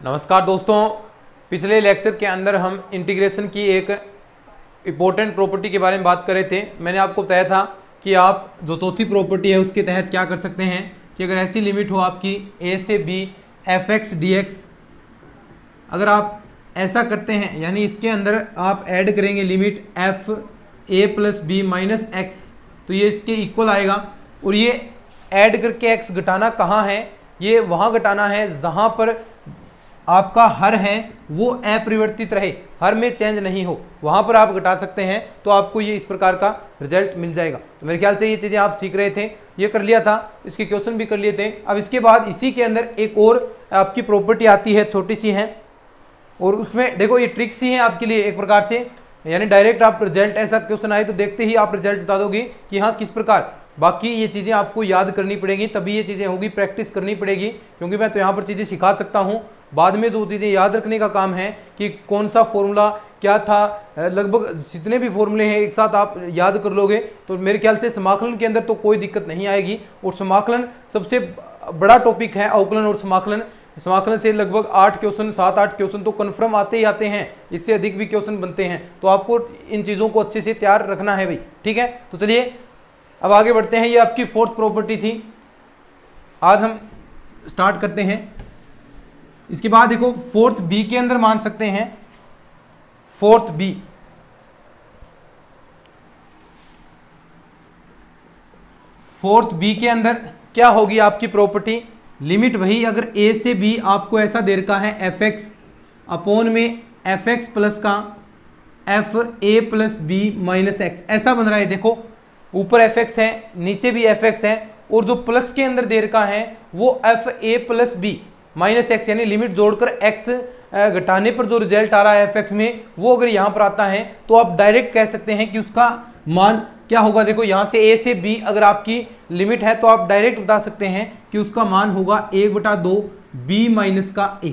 नमस्कार दोस्तों, पिछले लेक्चर के अंदर हम इंटीग्रेशन की एक इम्पोर्टेंट प्रॉपर्टी के बारे में बात कर रहे थे। मैंने आपको बताया था कि आप जो चौथी प्रॉपर्टी है उसके तहत क्या कर सकते हैं कि अगर ऐसी लिमिट हो आपकी a से b f(x) dx, अगर आप ऐसा करते हैं यानी इसके अंदर आप ऐड करेंगे limit f a plus b minus x, तो ये इसके इक्वल आएगा। और ये ऐड करके x घटाना कहाँ है? ये वहाँ घटाना है जहाँ पर आपका हर है वो अपरिवर्तित रहे, हर में चेंज नहीं हो, वहां पर आप घटा सकते हैं तो आपको ये इस प्रकार का रिजल्ट मिल जाएगा। तो मेरे ख्याल से ये चीजें आप सीख रहे थे, ये कर लिया था, इसके क्वेश्चन भी कर लिए थे। अब इसके बाद इसी के अंदर एक और आपकी प्रॉपर्टी आती है, छोटी सी है, और उसमें देखो ये ट्रिक्स ही है आपके लिए एक प्रकार से, यानी डायरेक्ट आप रिजल्ट ऐसा क्वेश्चन आए तो देखते ही आप रिजल्ट बता दोगे कि हाँ किस प्रकार। बाकी ये चीज़ें आपको याद करनी पड़ेगी, तभी ये चीज़ें होगी, प्रैक्टिस करनी पड़ेगी, क्योंकि मैं तो यहाँ पर चीज़ें सिखा सकता हूँ। बाद में जो चीज़ें याद रखने का काम है कि कौन सा फॉर्मूला क्या था, लगभग जितने भी फॉर्मूले हैं एक साथ आप याद कर लोगे तो मेरे ख्याल से समाकलन के अंदर तो कोई दिक्कत नहीं आएगी। और समाकलन सबसे बड़ा टॉपिक है, अवकलन और समाकलन। समाकलन से लगभग 8 क्वेश्चन, 7-8 क्वेश्चन तो कन्फर्म आते ही आते हैं, इससे अधिक भी क्वेश्चन बनते हैं, तो आपको इन चीज़ों को अच्छे से तैयार रखना है भाई, ठीक है। तो चलिए अब आगे बढ़ते हैं। ये आपकी फोर्थ प्रॉपर्टी थी, आज हम स्टार्ट करते हैं। इसके बाद देखो फोर्थ बी के अंदर मान सकते हैं, फोर्थ बी के अंदर क्या होगी आपकी प्रॉपर्टी? लिमिट वही, अगर a से b आपको ऐसा दे रखा है fx अपॉन में fx प्लस का f a plus b minus x, ऐसा बन रहा है। देखो ऊपर fx है, नीचे भी fx है, और जो प्लस के अंदर दे रखा है वो f a plus b minus x, यानी लिमिट जोड़कर x घटाने पर जो रिजल्ट आ रहा है fx में, वो अगर यहाँ पर आता है तो आप डायरेक्ट कह सकते हैं कि उसका मान क्या होगा। देखो यहाँ से a से b अगर आपकी लिमिट है तो आप डायरेक्ट बता सकते हैं कि उसका मान होगा 1/2 b माइनस का a,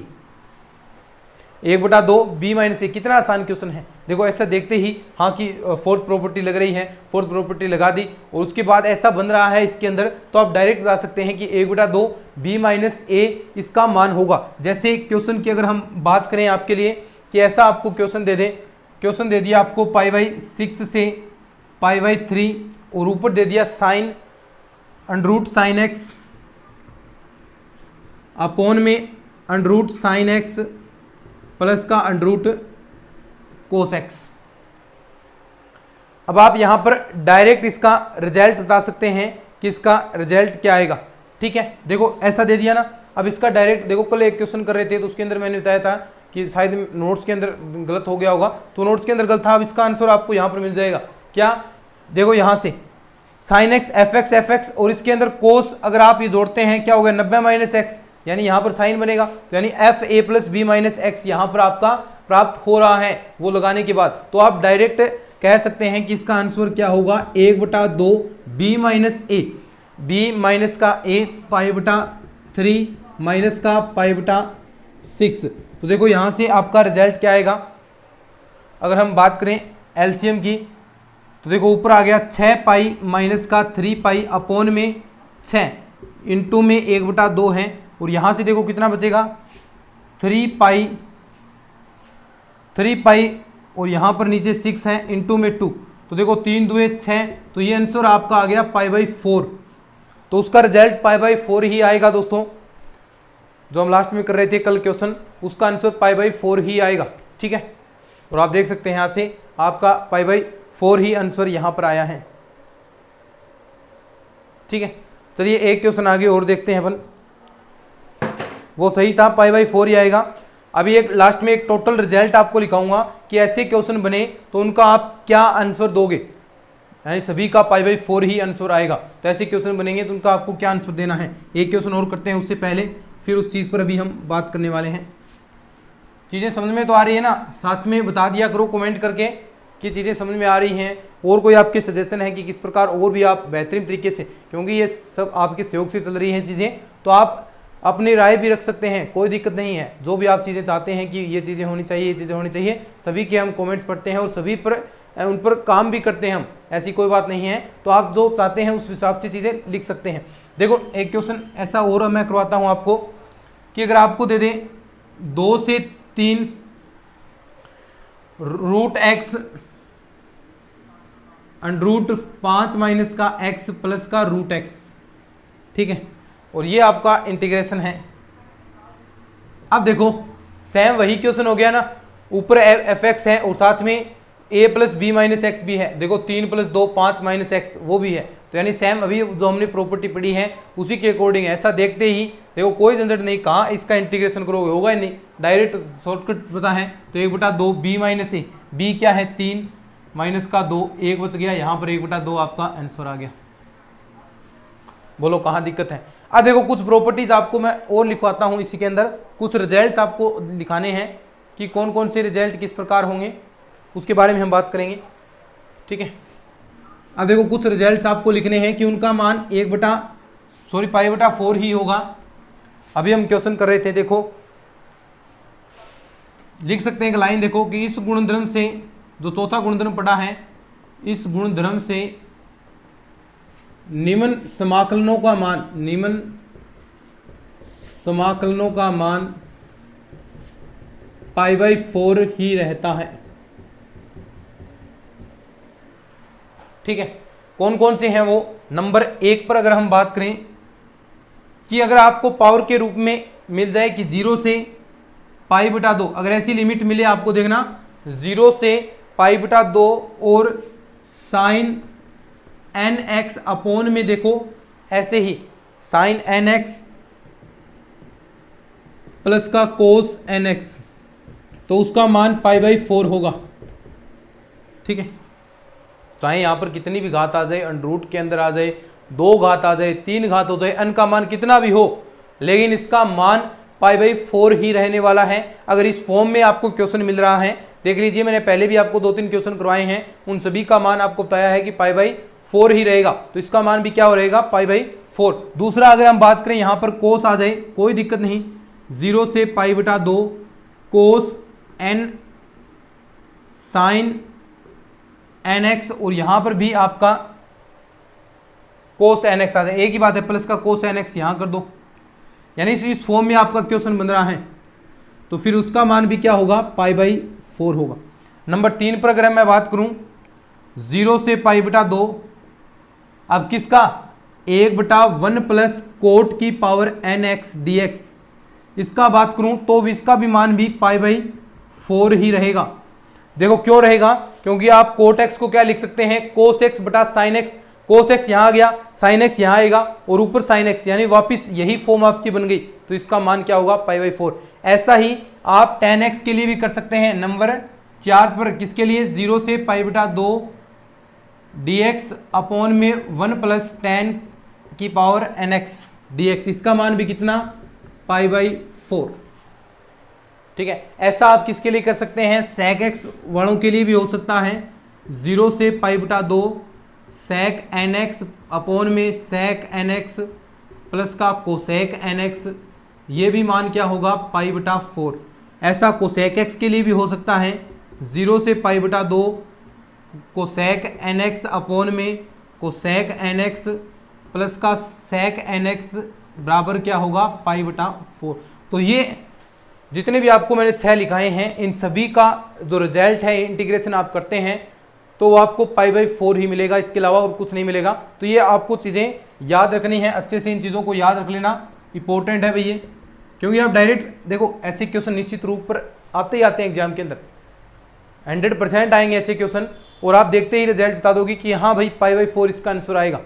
1/2 b माइनस a। कितना आसान क्वेश्चन है, देखो ऐसा देखते ही हाँ कि फोर्थ प्रॉपर्टी लग रही है, फोर्थ प्रॉपर्टी लगा दी, और उसके बाद ऐसा बन रहा है इसके अंदर, तो आप डायरेक्ट बता सकते हैं कि 1/2 b माइनस a इसका मान होगा। जैसे क्वेश्चन की अगर हम बात करें आपके लिए कि ऐसा आपको क्वेश्चन दे दे, क्वेश्चन दे दिया आपको π/6 से π/3, और ऊपर दे दिया sine under root sine x upon में अंडरूट साइन x प्लस का अंडरूट कोस x। अब आप यहां पर डायरेक्ट इसका रिजल्ट बता सकते हैं कि इसका रिजल्ट क्या आएगा, ठीक है। देखो ऐसा दे दिया ना, अब इसका डायरेक्ट देखो, कल एक क्वेश्चन कर रहे थे तो उसके अंदर मैंने बताया था कि शायद नोट्स के अंदर गलत हो गया होगा, तो नोट्स के अंदर गलत था। अब इसका आंसर आपको यहां पर मिल जाएगा, क्या? देखो यहां से साइन x fx और इसके अंदर कोस अगर आप ये जोड़ते हैं क्या हो गया 90 माइनस x, यानी यहाँ पर साइन बनेगा, तो यानी f a plus b minus x यहाँ पर आपका प्राप्त हो रहा है वो लगाने के बाद। तो आप डायरेक्ट कह सकते हैं कि इसका आंसर क्या होगा 1/2 b minus a, b minus का a π/3 माइनस का π/6। तो देखो यहाँ से आपका रिजल्ट क्या आएगा, अगर हम बात करें एलसीएम की, तो देखो ऊपर आ गया 6 माइनस का 3 अपॉन में 6 इंटू में 1/2 है, और यहाँ से देखो कितना बचेगा 3 और यहाँ पर नीचे 6 है इंटू में 2, तो देखो 3 दूए 6, तो ये आंसर आपका आ गया π/4। तो उसका रिजल्ट π/4 ही आएगा दोस्तों, जो हम लास्ट में कर रहे थे कल क्वेश्चन, उसका आंसर π/4 ही आएगा, ठीक है। और आप देख सकते हैं यहाँ से आपका π/4 ही आंसर यहाँ पर आया है, ठीक है। चलिए एक क्वेश्चन आगे और देखते हैं अपन, वो सही था, π/4 ही आएगा। अभी एक लास्ट में एक टोटल रिजल्ट आपको लिखाऊंगा कि ऐसे क्वेश्चन बने तो उनका आप क्या आंसर दोगे, यानी सभी का π/4 ही आंसर आएगा। तो ऐसे क्वेश्चन बनेंगे तो उनका आपको क्या आंसर देना है। एक क्वेश्चन और करते हैं उससे पहले, फिर उस चीज़ पर अभी हम बात करने वाले हैं। चीज़ें समझ में तो आ रही है ना? साथ में बता दिया करो कमेंट करके कि चीज़ें समझ में आ रही हैं, और कोई आपके सजेशन है कि किस प्रकार और भी आप बेहतरीन तरीके से, क्योंकि ये सब आपके सहयोग से चल रही हैं चीज़ें, तो आप अपनी राय भी रख सकते हैं, कोई दिक्कत नहीं है। जो भी आप चीज़ें चाहते हैं कि ये चीज़ें होनी चाहिए, ये चीज़ें होनी चाहिए, सभी के हम कमेंट्स पढ़ते हैं और सभी पर उन पर काम भी करते हैं हम, ऐसी कोई बात नहीं है। तो आप जो चाहते हैं उस हिसाब से चीज़ें लिख सकते हैं। देखो एक क्वेश्चन ऐसा और मैं करवाता हूँ आपको कि अगर आपको दे दें 2 से 3 रूट एक्स अंडरूट 5 माइनस का एक्स प्लस का रूट एक्स, ठीक है। और ये आपका इंटीग्रेशन है। अब देखो सेम वही क्वेश्चन हो गया ना, ऊपर एफ एक्स है और साथ में ए प्लस बी माइनस एक्स भी है। देखो 3 + 2 5 माइनस एक्स वो भी है, तो यानी सेम अभी जो हमने प्रॉपर्टी पढ़ी है उसी के अकॉर्डिंग है। ऐसा देखते ही देखो कोई झंझट नहीं, कहाँ इसका इंटीग्रेशन करोगे, होगा ही नहीं, डायरेक्ट शॉर्टकट पता है। तो 1/2 बी माइनस ए, बी क्या है 3 माइनस का 2, 1 बच गया, यहाँ पर 1/2 आपका आंसर आ गया। बोलो कहाँ दिक्कत है। अब देखो कुछ प्रॉपर्टीज आपको मैं और लिखवाता हूँ, इसी के अंदर कुछ रिजल्ट्स आपको लिखाने हैं कि कौन कौन से रिजल्ट किस प्रकार होंगे, उसके बारे में हम बात करेंगे, ठीक है। अब देखो कुछ रिजल्ट्स आपको लिखने हैं कि उनका मान π/4 ही होगा। अभी हम क्वेश्चन कर रहे थे, देखो लिख सकते हैं एक लाइन, देखो कि इस गुणधर्म से, जो चौथा गुणधर्म पढ़ा है, इस गुणधर्म से निम्न समाकलनों का मान π/4 ही रहता है, ठीक है। कौन कौन से हैं वो, नंबर 1 पर अगर हम बात करें कि अगर आपको पावर के रूप में मिल जाए कि 0 से π/2, अगर ऐसी लिमिट मिले आपको, देखना 0 से π/2 और साइन nx अपॉन में, देखो ऐसे ही साइन nx प्लस का कोस nx, तो उसका मान π/4 होगा, ठीक है। चाहे यहां पर कितनी भी घात आ जाए, अंडरूट के अंदर आ जाए, 2 घात आ जाए, 3 घात हो जाए, n का मान कितना भी हो, लेकिन इसका मान π/4 ही रहने वाला है। अगर इस फॉर्म में आपको क्वेश्चन मिल रहा है, देख लीजिए मैंने पहले भी आपको 2-3 क्वेश्चन करवाए हैं, उन सभी का मान आपको बताया है कि π/4 ही रहेगा, तो इसका मान भी क्या हो रहेगा π/4। दूसरा अगर हम बात करें यहां पर कोस आ जाए, कोई दिक्कत नहीं, 0 से π/2 कोस n साइन nx, और यहां पर भी आपका कोस nx आ जाए, एक ही बात है, प्लस का कोस nx यहां कर दो, यानी इस फॉर्म में आपका क्वेश्चन बन रहा है, तो फिर उसका मान भी क्या होगा π/4 होगा। नंबर 3 पर अगर मैं बात करूं 0 से π/2, अब किसका 1/1 प्लस कोट की पावर nx dx, इसका बात करूं तो इसका भी मान भी π/4 ही रहेगा। देखो क्यों रहेगा, क्योंकि आप कोट एक्स को क्या लिख सकते हैं, कोस एक्स बटा साइन एक्स, कोस एक्स यहां आ गया, साइन एक्स यहां आएगा और ऊपर साइन एक्स, यानी वापिस यही फॉर्म आपकी बन गई, तो इसका मान क्या होगा π/4। ऐसा ही आप tan x के लिए भी कर सकते हैं। नंबर 4 पर किसके लिए, 0 से π/2 dx अपॉन में 1 प्लस tan की पावर nx dx, इसका मान भी कितना π/4, ठीक है। ऐसा आप किसके लिए कर सकते हैं, sec x वालों के लिए भी हो सकता है, 0 से π/2 sec nx अपॉन में sec nx प्लस का कोसेक nx, ये भी मान क्या होगा π/4। ऐसा कोसेक x के लिए भी हो सकता है, 0 से π/2 कोसेक nx अपॉन में कोसेक nx प्लस का sec nx बराबर क्या होगा π/4। तो ये जितने भी आपको मैंने 6 लिखाए हैं, इन सभी का जो रिजल्ट है इंटीग्रेशन आप करते हैं तो वो आपको π/4 ही मिलेगा, इसके अलावा और कुछ नहीं मिलेगा। तो ये आपको चीज़ें याद रखनी है, अच्छे से इन चीज़ों को याद रख लेना इंपॉर्टेंट है भैया, क्योंकि आप डायरेक्ट देखो ऐसे क्वेश्चन निश्चित रूप पर आते ही आते हैं एग्जाम के अंदर, 100% आएंगे ऐसे क्वेश्चन, और आप देखते ही रिजल्ट बता दोगे कि हाँ भाई π/4 इसका आंसर आएगा,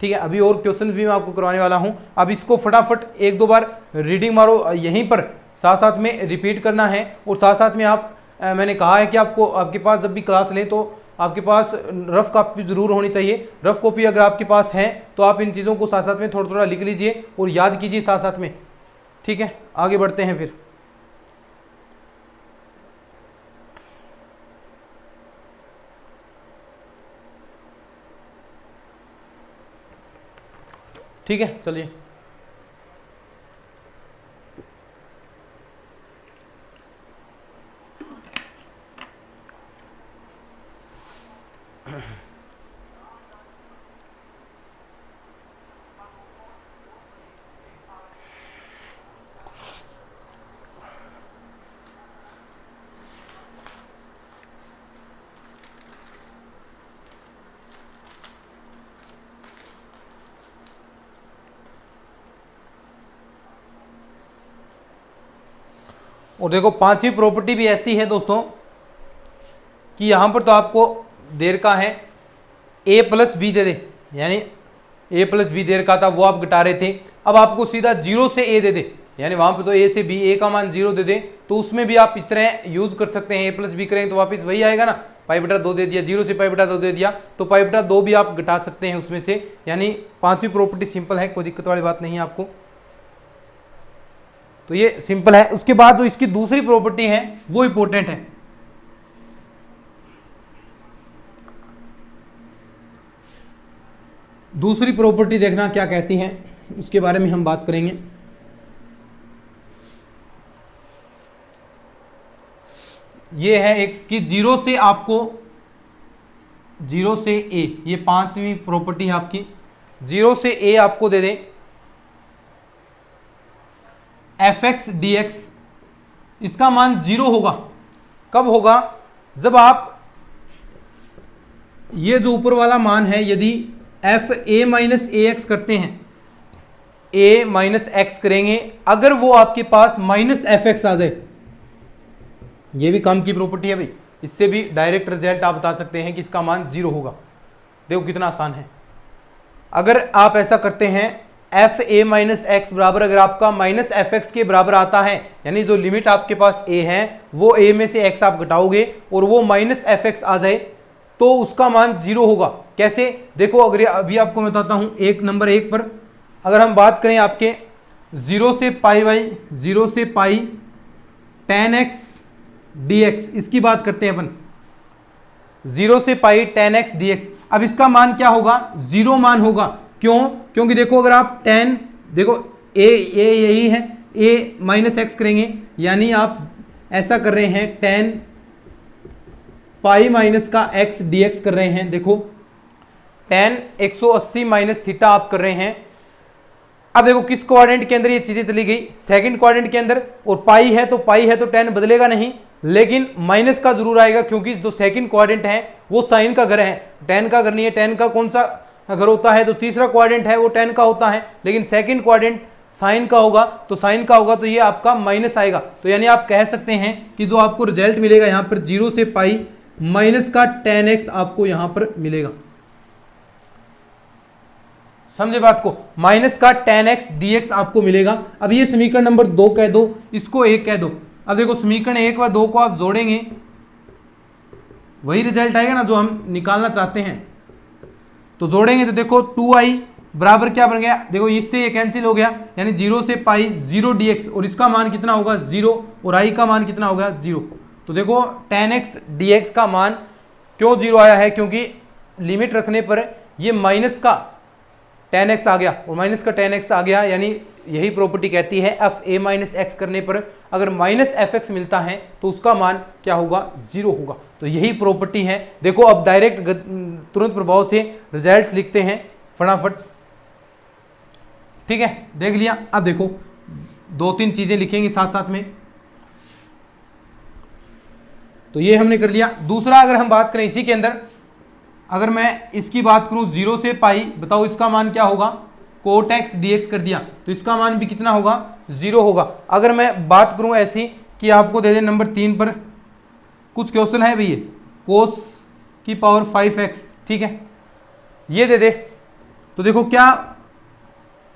ठीक है। अभी और क्वेश्चन भी मैं आपको करवाने वाला हूँ, अब इसको फटाफट 1-2 बार रीडिंग मारो, यहीं पर साथ साथ में रिपीट करना है, और साथ साथ में आप मैंने कहा है कि आपको आपके पास जब भी क्लास लें तो आपके पास रफ कॉपी जरूर होनी चाहिए। रफ कॉपी अगर आपके पास है तो आप इन चीज़ों को साथ साथ में थोड़ा थोड़ा लिख लीजिए और याद कीजिए साथ साथ में, ठीक है। आगे बढ़ते हैं फिर, ठीक है, चलिए। और देखो पांचवी प्रॉपर्टी भी ऐसी है दोस्तों कि यहां पर तो आपको देर का है a प्लस बी दे दे, यानी a प्लस बी देर का था वो आप घटा रहे थे, अब आपको सीधा 0 से a दे दे, यानी वहां पे तो a से b, a का मान 0 दे दे, तो उसमें भी आप इस तरह यूज कर सकते हैं। a प्लस बी करें तो वापस वही आएगा ना, पाई बटा 2 दे दिया, 0 से पाई बटा 2 दे दिया, तो पाई बटा 2 भी आप घटा सकते हैं उसमें से। यानी पांचवी प्रॉपर्टी सिंपल है, कोई दिक्कत वाली बात नहीं है आपको, तो ये सिंपल है। उसके बाद जो इसकी दूसरी प्रॉपर्टी है वो इंपॉर्टेंट है। दूसरी प्रॉपर्टी देखना क्या कहती है, उसके बारे में हम बात करेंगे। ये है एक कि 0 से आपको 0 से a, ये पांचवी प्रॉपर्टी है आपकी, 0 से a आपको दे दें fx dx, इसका मान 0 होगा। कब होगा? जब आप ये जो ऊपर वाला मान है यदि f a minus A x करते हैं, a माइनस एक्स करेंगे, अगर वो आपके पास माइनस एफ एक्स आ जाए, ये भी काम की प्रॉपर्टी है भाई, इससे भी डायरेक्ट रिजल्ट आप बता सकते हैं कि इसका मान 0 होगा। देखो कितना आसान है। अगर आप ऐसा करते हैं एफ ए माइनस एक्स बराबर, अगर आपका माइनस एफ एक्स के बराबर आता है, यानी जो लिमिट आपके पास a है वो a में से x आप घटाओगे और वो माइनस एफ एक्स आ जाए तो उसका मान 0 होगा। कैसे? देखो अगर अभी आपको मैं बताता हूं, एक नंबर 1 पर अगर हम बात करें आपके 0 से पाई बाई 0 से पाई tan x dx, इसकी बात करते हैं अपन, 0 से पाई tan x dx। अब इसका मान क्या होगा? 0 मान होगा। क्यों? क्योंकि देखो अगर आप tan, देखो a यही है, a माइनस एक्स करेंगे, यानी आप ऐसा कर रहे हैं tan पाई माइनस का x dx कर रहे हैं। देखो tan 180 माइनस थीटा आप कर रहे हैं। अब देखो किस क्वाड्रेंट के अंदर ये चीजें चली गई? सेकंड क्वाड्रेंट के अंदर, और पाई है तो tan बदलेगा नहीं, लेकिन माइनस का जरूर आएगा, क्योंकि जो सेकंड क्वाड्रेंट है वो साइन का घर है, tan का घर नहीं है। tan का कौन सा घर होता है? तो तीसरा क्वाड्रेंट है वो tan का होता है, लेकिन सेकंड क्वाड्रेंट साइन का होगा, तो साइन का होगा तो ये आपका माइनस आएगा। तो यानी आप कह सकते हैं कि जो आपको रिजल्ट मिलेगा यहाँ पर 0 से पाई माइनस का tan x आपको यहां पर मिलेगा। समझे बात को? माइनस का tan x dx आपको मिलेगा। अब ये समीकरण नंबर 2 कह दो, इसको 1 कह दो। अब देखो समीकरण 1 व 2 को आप जोड़ेंगे, वही रिजल्ट आएगा ना जो हम निकालना चाहते हैं। तो जोड़ेंगे तो देखो 2i बराबर क्या बन गया? देखो इससे ये कैंसिल हो गया, यानी 0 से पाई 0 dx, और इसका मान कितना होगा? 0, और i का मान कितना होगा? 0। तो देखो tan x dx का मान क्यों 0 आया है? क्योंकि लिमिट रखने पर ये माइनस का tan x आ गया, और माइनस का tan x आ गया, यानी यही प्रॉपर्टी कहती है एफ ए माइनस एक्स करने पर अगर माइनस एफ एक्स मिलता है तो उसका मान क्या होगा? 0 होगा। तो यही प्रॉपर्टी है। देखो अब डायरेक्ट तुरंत प्रभाव से रिजल्ट्स लिखते हैं फटाफट, ठीक है? देख लिया। अब देखो 2-3 चीजें लिखेंगे साथ साथ में। तो ये हमने कर लिया। दूसरा अगर हम बात करें इसी के अंदर, अगर मैं इसकी बात करूं 0 से पाई, बताओ इसका मान क्या होगा? कोट एक्स dx कर दिया, तो इसका मान भी कितना होगा? 0 होगा। अगर मैं बात करूं ऐसी कि आपको दे दे नंबर 3 पर कुछ क्वेश्चन है भैया, कोस की पावर 5x, ठीक है, ये दे दे, तो देखो क्या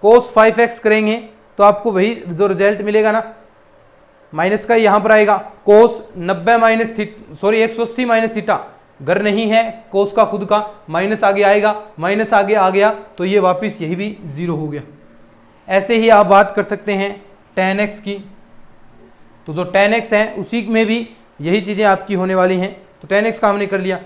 कोस 5x करेंगे तो आपको वही जो रिजल्ट मिलेगा ना, माइनस का यहां पर आएगा। कोस 90 माइनस 180 माइनस थीटा, घर नहीं है कोस का खुद का, माइनस आगे आएगा, माइनस आगे आ गया तो ये वापस यही भी 0 हो गया। ऐसे ही आप बात कर सकते हैं tan x की, तो जो tan x है उसी में भी यही चीज़ें आपकी होने वाली हैं। तो tan x का हमने कर लिया।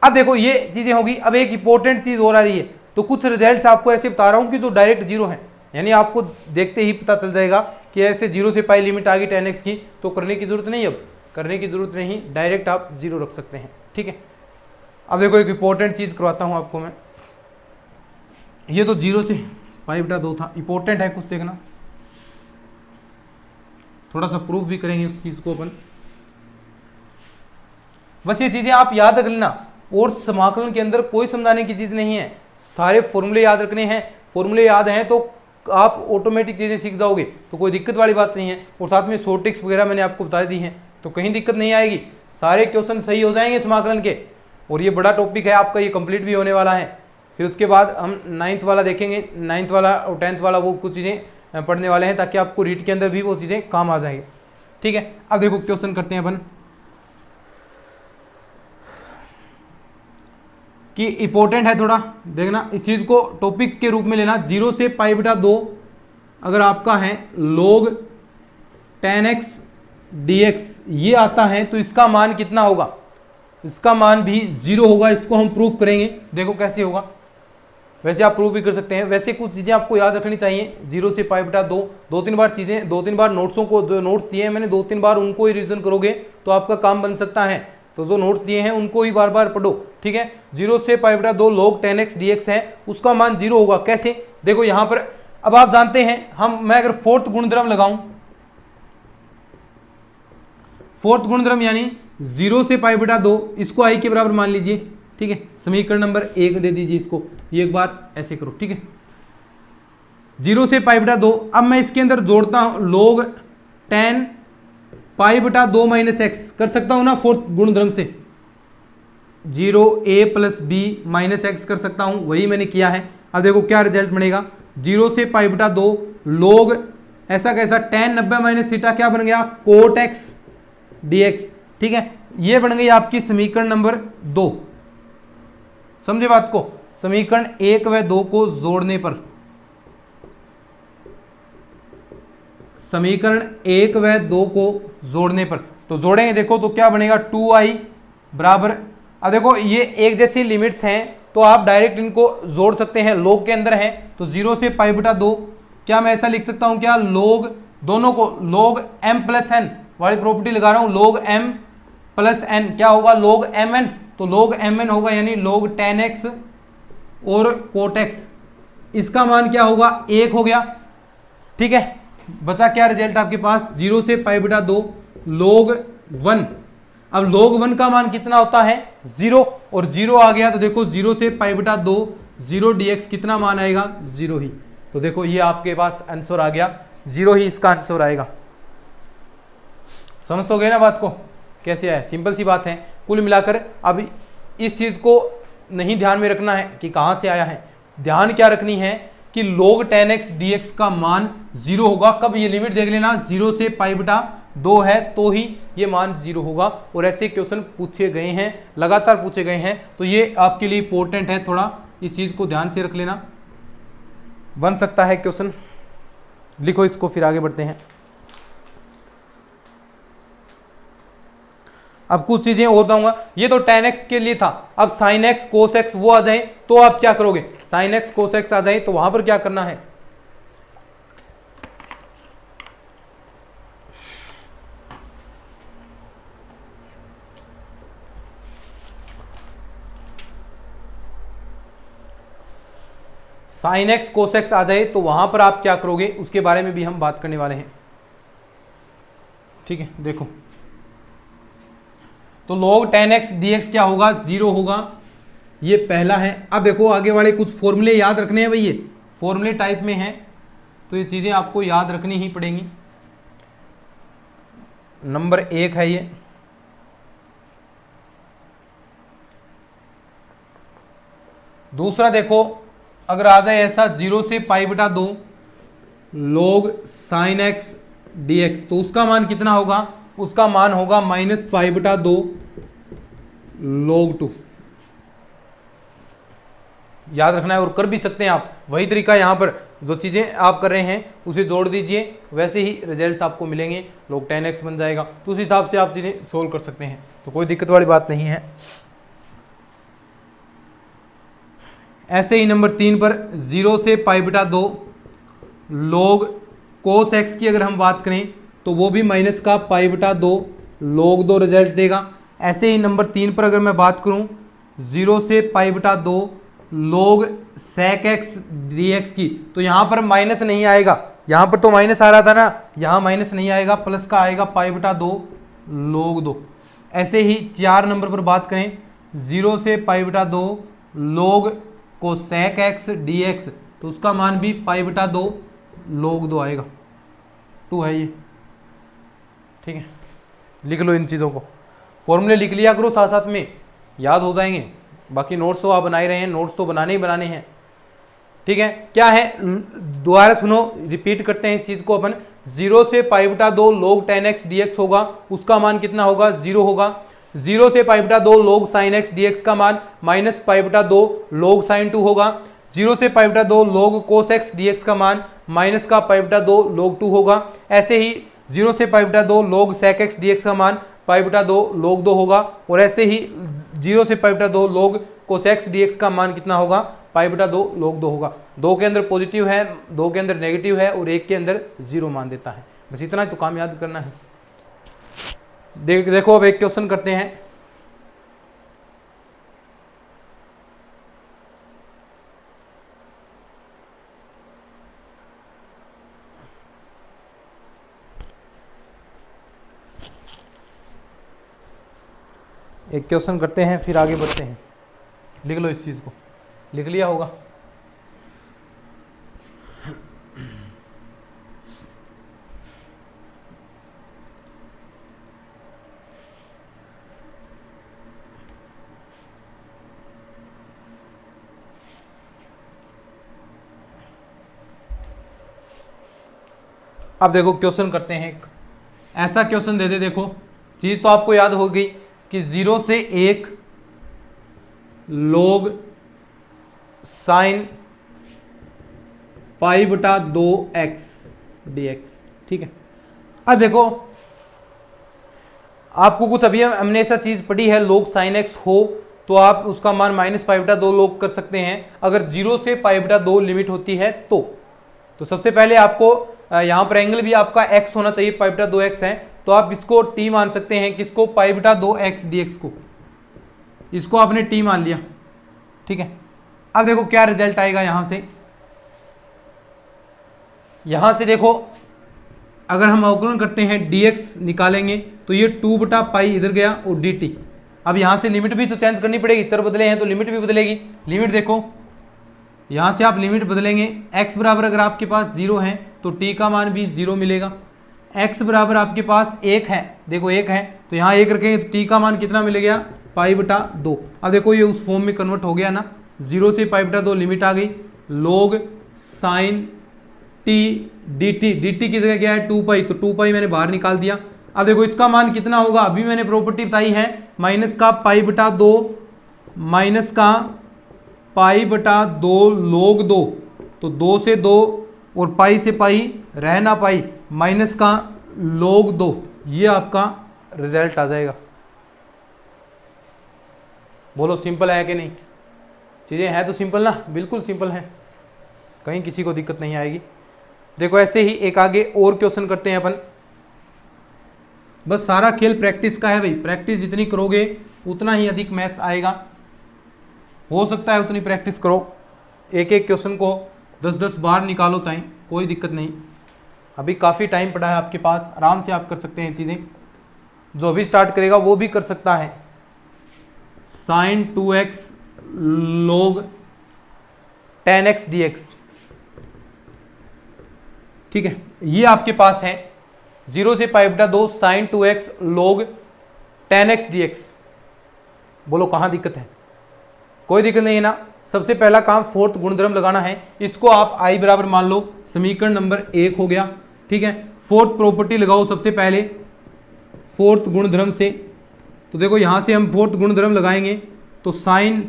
अब देखो ये चीज़ें होगी। अब एक इंपॉर्टेंट चीज़ हो रही है, तो कुछ रिजल्ट्स आपको ऐसे बता रहा हूँ कि जो डायरेक्ट 0 है, यानी आपको देखते ही पता चल जाएगा कि ऐसे 0 से पाई लिमिट आ गई tan x की, तो करने की जरूरत नहीं, अब करने की जरूरत नहीं, डायरेक्ट आप 0 रख सकते हैं, ठीक है? अब देखो एक इंपॉर्टेंट चीज़ करवाता हूँ आपको मैं, ये तो 0 से पाई बटा 2 था, इंपॉर्टेंट है कुछ देखना, थोड़ा सा प्रूफ भी करेंगे उस चीज़ को अपन। बस ये चीज़ें आप याद रख लेना, और समाकलन के अंदर कोई समझाने की चीज़ नहीं है, सारे फॉर्मूले याद रखने हैं। फॉर्मूले याद हैं तो आप ऑटोमेटिक चीज़ें सीख जाओगे तो कोई दिक्कत वाली बात नहीं है। और साथ में शॉर्ट ट्रिक्स वगैरह मैंने आपको बता दी हैं, तो कहीं दिक्कत नहीं आएगी, सारे क्वेश्चन सही हो जाएंगे समाकलन के। और ये बड़ा टॉपिक है आपका, ये कंप्लीट भी होने वाला है। फिर उसके बाद हम 9th वाला देखेंगे, 9th वाला और 10th वाला, वो कुछ चीज़ें पढ़ने वाले हैं ताकि आपको रीट के अंदर भी वो चीज़ें काम आ जाएंगे। ठीक है, अब देखो क्वेश्चन करते हैं अपन कि इंपॉर्टेंट है थोड़ा देखना, इस चीज़ को टॉपिक के रूप में लेना। 0 से π/2 अगर आपका है log 10x dx ये आता है तो इसका मान कितना होगा, इसका मान भी 0 होगा। इसको हम प्रूफ करेंगे, देखो कैसे होगा। वैसे आप प्रूफ भी कर सकते हैं। वैसे कुछ चीज़ें आपको याद रखनी चाहिए। 0 से π/2 2-3 बार चीज़ें, 2-3 बार नोट्सों को, जो नोट्स दिए हैं मैंने 2-3 बार उनको ही रिवीजन करोगे तो आपका काम बन सकता है। तो जो नोट्स दिए हैं उनको ही बार बार पढ़ो। ठीक है, 0 से π/2 log 10x dx है, उसका मान 0 होगा। कैसे, देखो यहाँ पर अब आप जानते हैं मैं अगर फोर्थ गुणधर्म लगाऊं, फोर्थ गुणधर्म यानी 0 से π/2 इसको i के बराबर मान लीजिए। ठीक है, समीकरण नंबर 1 दे दीजिए इसको, ये एक बार ऐसे करो। ठीक है, 0 से π/2, अब मैं इसके अंदर जोड़ता हूं log 10 π/2 माइनस एक्स, कर सकता हूं ना फोर्थ गुणधर्म से, 0a + b माइनस एक्स कर सकता हूं, वही मैंने किया है। अब देखो क्या रिजल्ट बनेगा, 0 से π/2 log ऐसा कैसा tan 90 माइनस थीटा क्या बन गया, cot x dx। ठीक है, ये बन गई आपकी समीकरण नंबर 2। समझे बात को, समीकरण 1 व 2 को जोड़ने पर, समीकरण 1 व 2 को जोड़ने पर, तो जोड़ेंगे देखो तो क्या बनेगा, 2i बराबर, अब देखो ये एक जैसी लिमिट्स हैं तो आप डायरेक्ट इनको जोड़ सकते हैं, log के अंदर है तो 0 से π/2 क्या मैं ऐसा लिख सकता हूं क्या, log दोनों को log m + n वाली प्रॉपर्टी लगा रहा हूं, log m + n क्या होगा, log mn, तो log mn होगा यानी log 10x और cot x, इसका मान क्या होगा, 1 हो गया। ठीक है, बचा क्या रिजल्ट आपके पास, 0 से π/2 log 1। अब log 1 का मान कितना होता है, 0, और 0 आ गया तो देखो 0 से π/2 0 dx कितना मान आएगा, 0 ही। तो देखो ये आपके पास आंसर आ गया, 0 ही इसका आंसर आएगा। समझ तो गए ना बात को, कैसे है, सिंपल सी बात है। कुल मिलाकर अब इस चीज़ को नहीं ध्यान में रखना है कि कहाँ से आया है, ध्यान क्या रखनी है कि log 10x dx का मान 0 होगा। कब, ये लिमिट देख लेना, 0 से π/2 है तो ही ये मान 0 होगा। और ऐसे क्वेश्चन पूछे गए हैं, लगातार पूछे गए हैं, तो ये आपके लिए इंपॉर्टेंट है, थोड़ा इस चीज़ को ध्यान से रख लेना। बन सकता है क्वेश्चन, लिखो इसको, फिर आगे बढ़ते हैं। अब कुछ चीजें और बताऊंगा, ये तो tan x के लिए था। अब sin x cos x वो आ जाए तो आप क्या करोगे, sin x cos x आ जाए तो वहां पर क्या करना है, sin x cos x आ जाए तो वहां पर आप क्या करोगे, उसके बारे में भी हम बात करने वाले हैं। ठीक है, देखो तो log 10x dx क्या होगा, 0 होगा, ये पहला है। अब देखो आगे वाले कुछ फॉर्मूले याद रखने हैं भाई, ये फॉर्मूले टाइप में हैं तो ये चीज़ें आपको याद रखनी ही पड़ेंगी। नंबर 1 है ये, दूसरा देखो अगर आ जाए ऐसा 0 से π/2 log sin x dx तो उसका मान कितना होगा, उसका मान होगा -π/2 log 2। याद रखना है, और कर भी सकते हैं आप, वही तरीका यहाँ पर जो चीज़ें आप कर रहे हैं उसे जोड़ दीजिए, वैसे ही रिजल्ट्स आपको मिलेंगे, log 10x बन जाएगा। तो उस हिसाब से आप चीज़ें सोल्व कर सकते हैं, तो कोई दिक्कत वाली बात नहीं है। ऐसे ही नंबर 3 पर 0 से π/2 log cos x की अगर हम बात करें तो वो भी माइनस का π/2 log 2 रिजल्ट देगा। ऐसे ही नंबर 3 पर अगर मैं बात करूं 0 से π/2 log sec x dx की, तो यहाँ पर माइनस नहीं आएगा, यहाँ पर तो माइनस आ रहा था ना, यहाँ माइनस नहीं आएगा, प्लस का आएगा π/2 log 2। ऐसे ही 4 नंबर पर बात करें 0 से π/2 log cosec x dx तो उसका मान भी π/2 log 2 आएगा, 2 है ये, ठीक है। लिख लो इन चीज़ों को, फॉर्मूले लिख लिया करो, साथ साथ में याद हो जाएंगे। बाकी नोट्स तो आप बना ही रहे हैं, नोट्स तो बनाने ही बनाने हैं, ठीक है। क्या है, दोबारा सुनो, रिपीट करते हैं इस चीज को अपन। 0 से π/2 log tan x dx होगा, उसका मान कितना होगा, 0 होगा। 0 से π/2 log sin x dx का मान माइनस π/2 log sin 2 होगा। 0 से π/2 log cos x dx का मान माइनस का π/2 log 2 होगा। ऐसे ही 0 से π/2 log sec x dx का मान π/2 log 2 होगा। और ऐसे ही 0 से π/2 log cos x dx का मान कितना होगा, π/2 log 2 होगा। 2 के अंदर पॉजिटिव है, 2 के अंदर नेगेटिव है और 1 के अंदर 0 मान देता है। बस इतना ही तो काम याद करना है। देखो अब एक क्वेश्चन करते हैं। एक क्वेश्चन करते हैं फिर आगे बढ़ते हैं। लिख लो इस चीज को, लिख लिया होगा। अब देखो क्वेश्चन करते हैं। एक ऐसा क्वेश्चन दे दे, देखो चीज तो आपको याद हो गई कि 0 से 1 log sin π/2 x dx, ठीक है। अब देखो आपको कुछ अभी हमने ऐसा चीज पढ़ी है, log sin x हो तो आप उसका मान माइनस π/2 log कर सकते हैं, अगर 0 से π/2 लिमिट होती है तो सबसे पहले आपको यहाँ पर एंगल भी आपका x होना चाहिए, π/2 x है, तो आप इसको t मान सकते हैं। किसको, π/2 x dx को, इसको आपने t मान लिया, ठीक है। अब देखो क्या रिजल्ट आएगा यहां से देखो, अगर हम अवकलन करते हैं dx निकालेंगे तो ये 2/π इधर गया और dt। अब यहां से लिमिट भी तो चेंज करनी पड़ेगी, चर बदले हैं तो लिमिट भी बदलेगी। लिमिट देखो, यहां से आप लिमिट बदलेंगे, x बराबर अगर आपके पास 0 है तो t का मान भी 0 मिलेगा। x बराबर आपके पास 1 है, देखो 1 है तो यहाँ 1 रखेंगे तो t का मान कितना मिलेगा, π/2। अब देखो ये उस फॉर्म में कन्वर्ट हो गया ना, 0 से π/2 लिमिट आ गई, log sin t dt की जगह क्या है, 2π, तो 2π मैंने बाहर निकाल दिया। अब देखो इसका मान कितना होगा, अभी मैंने प्रॉपर्टी बताई है, माइनस का π/2 माइनस का π/2 log 2, तो 2 से 2 और पाई से पाई रह ना पाई, माइनस का log 2, ये आपका रिजल्ट आ जाएगा। बोलो सिंपल है कि नहीं, चीज़ें हैं तो सिंपल ना, बिल्कुल सिंपल है, कहीं किसी को दिक्कत नहीं आएगी। देखो ऐसे ही एक आगे और क्वेश्चन करते हैं अपन। बस सारा खेल प्रैक्टिस का है भाई, प्रैक्टिस जितनी करोगे उतना ही अधिक मैथ्स आएगा, हो सकता है उतनी प्रैक्टिस करो। एक एक क्वेश्चन को 10-10 बार निकालो चाहे, कोई दिक्कत नहीं। अभी काफ़ी टाइम पड़ा है आपके पास, आराम से आप कर सकते हैं चीज़ें। जो अभी स्टार्ट करेगा वो भी कर सकता है। sin 2x log tan x dx, ठीक है, ये आपके पास है 0 से π/2 sin 2x log tan x dx। बोलो कहाँ दिक्कत है, कोई दिक्कत नहीं है ना। सबसे पहला काम फोर्थ गुणधर्म लगाना है, इसको आप i बराबर मान लो, समीकरण नंबर 1 हो गया, ठीक है। फोर्थ प्रॉपर्टी लगाओ सबसे पहले फोर्थ गुणधर्म से, तो देखो यहां से हम फोर्थ गुणधर्म लगाएंगे तो sin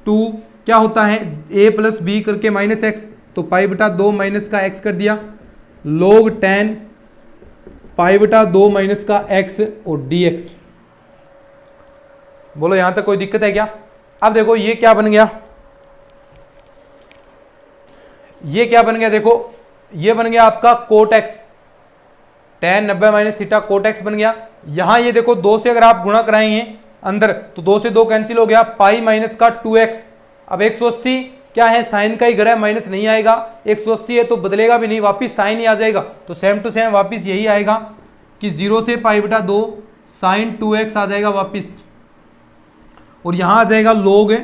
2 क्या होता है, a प्लस बी करके माइनस एक्स, तो π/2 माइनस का x कर दिया, log tan π/2 माइनस का x और dx। बोलो यहां तक कोई दिक्कत है क्या। अब देखो ये क्या बन गया, ये क्या बन गया, देखो ये बन गया आपका cot x, tan 90 minus theta cot x बन गया। यहां ये देखो 2 से अगर आप गुणा कराएंगे अंदर तो 2 से 2 कैंसिल हो गया, पाई माइनस का 2x। अब 180 क्या है, साइन का ही घर है, माइनस नहीं आएगा, 180 है तो बदलेगा भी नहीं, वापिस साइन ही आ जाएगा, तो सेम टू सेम वापिस यही आएगा कि 0 से π/2 sin 2x आ जाएगा वापिस, और यहां आ जाएगा log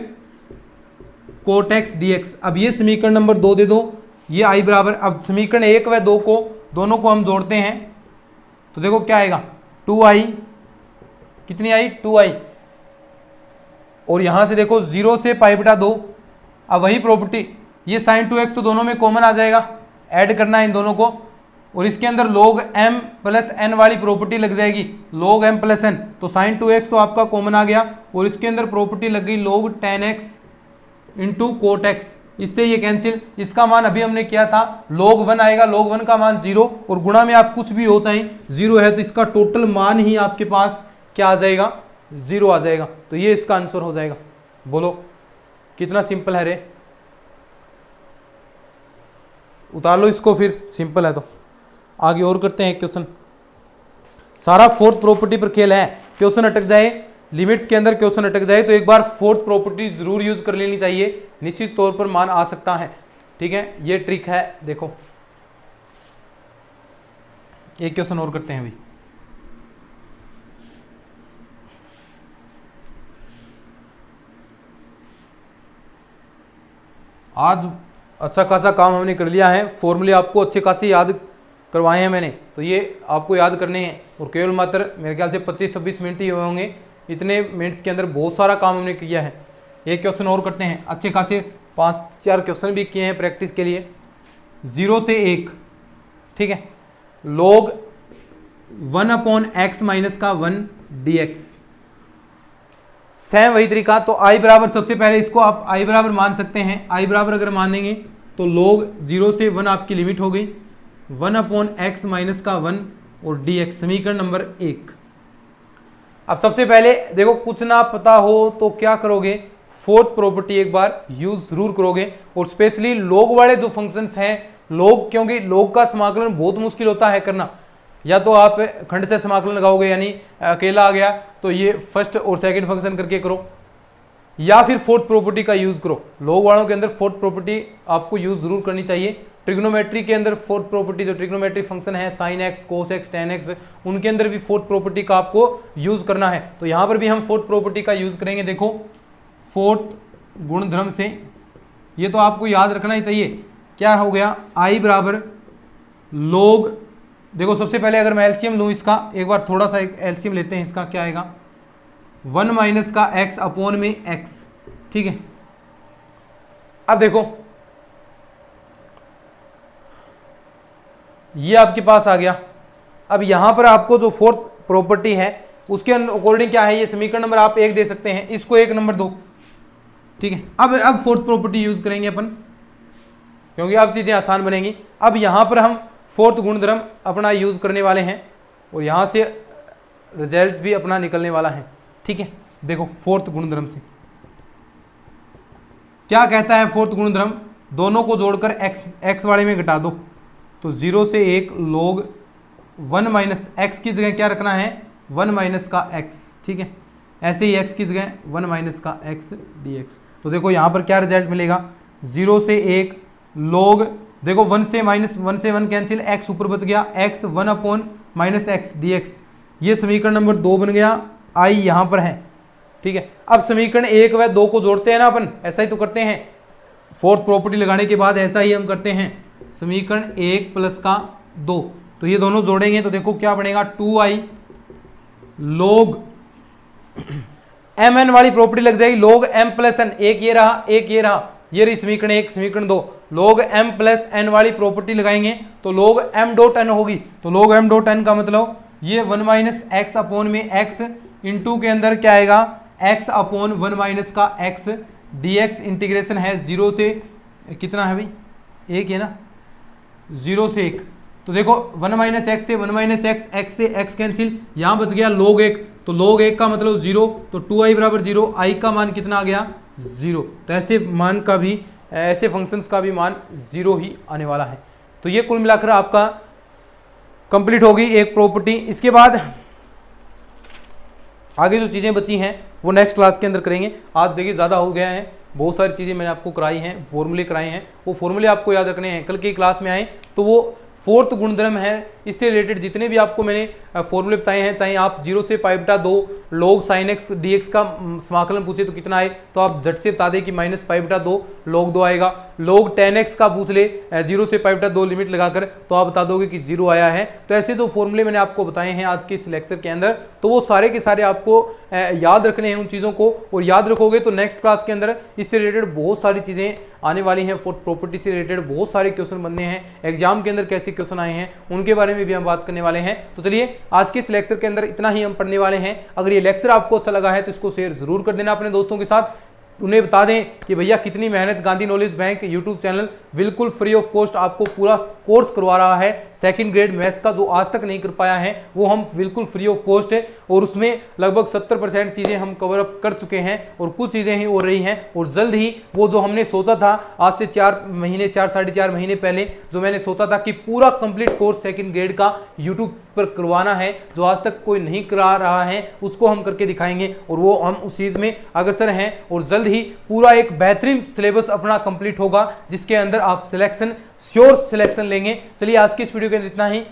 कोट x dx। अब ये समीकरण नंबर 2 दे दो, ये आई बराबर, अब समीकरण 1 व 2 को दोनों को हम जोड़ते हैं तो देखो क्या आएगा 2i, कितनी आई 2i, और यहां से देखो 0 से पाई बटा 2। अब वही प्रॉपर्टी, ये sin 2x तो दोनों में कॉमन आ जाएगा, ऐड करना है इन दोनों को, और इसके अंदर log m प्लस n वाली प्रॉपर्टी लग जाएगी, log m प्लस n, तो sin 2x तो आपका कॉमन आ गया, और इसके अंदर प्रॉपर्टी लग गई log tan x into cot x, इससे ये कैंसिल, इसका मान अभी हमने किया था log 1 आएगा, log 1 का मान 0, और गुणा में आप कुछ भी हो चाहे 0 है तो इसका टोटल मान ही आपके पास क्या आ जाएगा 0 आ जाएगा, तो ये इसका आंसर हो जाएगा। बोलो कितना सिंपल है रे, उतार लो इसको, फिर सिंपल है तो आगे और करते हैं क्वेश्चन। सारा फोर्थ प्रॉपर्टी पर खेल है, क्वेश्चन अटक जाए, लिमिट्स के अंदर क्वेश्चन अटक जाए तो एक बार फोर्थ प्रॉपर्टी जरूर यूज कर लेनी चाहिए, निश्चित तौर पर मान आ सकता है। ठीक है, ये ट्रिक है। देखो एक क्वेश्चन और करते हैं भाई। आज अच्छा खासा काम हमने कर लिया है, फॉर्मूले आपको अच्छे खासे याद करवाए हैं मैंने, तो ये आपको याद करने हैं, और केवल मात्र मेरे ख्याल से 25-26 मिनट ही हुए होंगे, इतने मिनट्स के अंदर बहुत सारा काम हमने किया है। एक क्वेश्चन और करते हैं, अच्छे खासे 5-4 क्वेश्चन भी किए हैं प्रैक्टिस के लिए। 0 से 1, ठीक है, log 1/x माइनस का 1 dx, सेम वही तरीका। तो i बराबर, सबसे पहले इसको आप i बराबर मान सकते हैं, i बराबर अगर मान देंगे तो log 0 से 1 आपकी लिमिट हो गई, 1/x माइनस का 1 और dx, समीकरण नंबर 1। अब सबसे पहले देखो, कुछ ना पता हो तो क्या करोगे, फोर्थ प्रॉपर्टी एक बार यूज जरूर करोगे, और स्पेशली log वाले जो फंक्शंस हैं, log, क्योंकि log का समाकलन बहुत मुश्किल होता है करना, या तो आप खंड से समाकलन लगाओगे यानी अकेला आ गया तो ये फर्स्ट और सेकंड फंक्शन करके करो, या फिर फोर्थ प्रॉपर्टी का यूज करो। log वालों के अंदर फोर्थ प्रॉपर्टी आपको यूज जरूर करनी चाहिए। ट्रिग्नोमेट्री के अंदर फोर्थ प्रॉपर्टी, जो ट्रिग्नोमेट्री फंक्शन है sin x, cos x, tan x, उनके अंदर भी फोर्थ प्रॉपर्टी का आपको यूज करना है। तो यहां पर भी हम फोर्थ प्रॉपर्टी का यूज करेंगे। देखो फोर्थ गुणधर्म से, ये तो आपको याद रखना ही चाहिए, क्या हो गया i बराबर log, देखो सबसे पहले अगर मैं एलसीएम लूँ इसका, एक बार थोड़ा सा एक एलसीएम लेते हैं इसका, क्या आएगा 1 माइनस का x अपॉन में x, ठीक है। अब देखो ये आपके पास आ गया। अब यहां पर आपको जो फोर्थ प्रॉपर्टी है उसके अकॉर्डिंग क्या है, ये समीकरण नंबर आप 1 दे सकते हैं, इसको 1 नंबर दो, ठीक है। अब फोर्थ प्रॉपर्टी यूज करेंगे अपन, क्योंकि अब चीजें आसान बनेंगी। अब यहां पर हम फोर्थ गुणधर्म अपना यूज करने वाले हैं, और यहां से रिजल्ट भी अपना निकलने वाला है, ठीक है। देखो फोर्थ गुणधर्म से क्या कहता है, फोर्थ गुणधर्म दोनों को जोड़कर x वाले में घटा दो, तो 0 से 1 log 1 माइनस एक्स की जगह क्या रखना है 1 माइनस का x, ठीक है। ऐसे ही x की जगह 1 माइनस का x dx। तो देखो यहाँ पर क्या रिजल्ट मिलेगा, 0 से 1 log, देखो 1 से 1 कैंसिल, x ऊपर बच गया, x 1 upon minus x dx, ये समीकरण नंबर 2 बन गया, i यहाँ पर है, ठीक है। अब समीकरण 1 व 2 को जोड़ते हैं ना अपन, ऐसा ही तो करते हैं, फोर्थ प्रॉपर्टी लगाने के बाद ऐसा ही हम करते हैं। समीकरण 1 प्लस का 2, तो ये दोनों जोड़ेंगे तो देखो क्या बनेगा 2i log mn वाली प्रॉपर्टी लग जाएगी, log m प्लस n, एक ये रहा एक ये रहा, ये रही समीकरण 1, समीकरण 2, log m प्लस n वाली प्रॉपर्टी लगाएंगे तो log m डॉट n होगी, तो log m डॉट n का मतलब ये 1 माइनस एक्स अपॉन में x इंटू के अंदर क्या आएगा x अपॉन 1 माइनस का x dx, इंटीग्रेशन है 0 से कितना है भाई, एक है ना, 0 से 1, तो देखो 1 माइनस एक्स से 1 माइनस एक्स से x कैंसिल, यहाँ बच गया log 1, तो log 1 का मतलब 0, तो 2i बराबर 0, i का मान कितना आ गया 0, तो ऐसे मान का भी, ऐसे फंक्शंस का भी मान 0 ही आने वाला है। तो ये कुल मिलाकर आपका कंप्लीट होगी एक प्रॉपर्टी। इसके बाद आगे जो चीज़ें बची हैं वो नेक्स्ट क्लास के अंदर करेंगे। आज देखिए ज़्यादा हो गया है, बहुत सारी चीज़ें मैंने आपको कराई हैं, फॉर्मूले कराए हैं, वो फॉर्मूले आपको याद रखने हैं, कल की क्लास में आए तो वो फोर्थ गुणधर्म है, इससे रिलेटेड जितने भी आपको मैंने फॉर्मूले बताए हैं, चाहे आप 0 से π/2 log sin x dx का समाकलन पूछे तो कितना आए, तो आप झट से बता दें कि -π/2 log 2 आएगा, लोग 10x का पूछ ले 0 से पाई बटा 2 लिमिट लगाकर, तो आप बता दोगे कि 0 आया है। तो ऐसे तो फॉर्मूले मैंने आपको बताए हैं आज के इस लेक्चर के अंदर, तो वो सारे के सारे आपको याद रखने हैं उन चीज़ों को, और याद रखोगे तो नेक्स्ट क्लास के अंदर इससे रिलेटेड बहुत सारी चीज़ें आने वाली हैं। प्रॉपर्टी से रिलेटेड बहुत सारे क्वेश्चन बनने हैं, एग्जाम के अंदर कैसे क्वेश्चन आए हैं उनके बारे में भी हम बात करने वाले हैं। तो चलिए आज के इस लेक्चर के अंदर इतना ही हम पढ़ने वाले हैं। अगर ये लेक्चर आपको अच्छा लगा है तो इसको शेयर जरूर कर देना अपने दोस्तों के साथ। उन्हें बता दें कि भैया कितनी मेहनत Gandhi knowledge bank YouTube channel बिल्कुल फ्री ऑफ कॉस्ट आपको पूरा कोर्स करवा रहा है। सेकंड ग्रेड मैथ्स का जो आज तक नहीं कर पाया है वो हम बिल्कुल फ्री ऑफ कॉस्ट है, और उसमें लगभग 70% चीज़ें हम कवर अप कर चुके हैं, और कुछ चीज़ें ही हो रही हैं। और जल्द ही वो जो हमने सोचा था आज से 4 महीने 4-4.5 महीने पहले जो मैंने सोचा था कि पूरा कंप्लीट कोर्स सेकंड ग्रेड का यूट्यूब पर करवाना है, जो आज तक कोई नहीं करा रहा है, उसको हम करके दिखाएंगे, और वो हम उस चीज़ में अग्रसर हैं। और जल्द ही पूरा एक बेहतरीन सिलेबस अपना कंप्लीट होगा जिसके अंदर आप सिलेक्शन श्योर सिलेक्शन लेंगे। चलिए आज की इस वीडियो के अंदर इतना ही।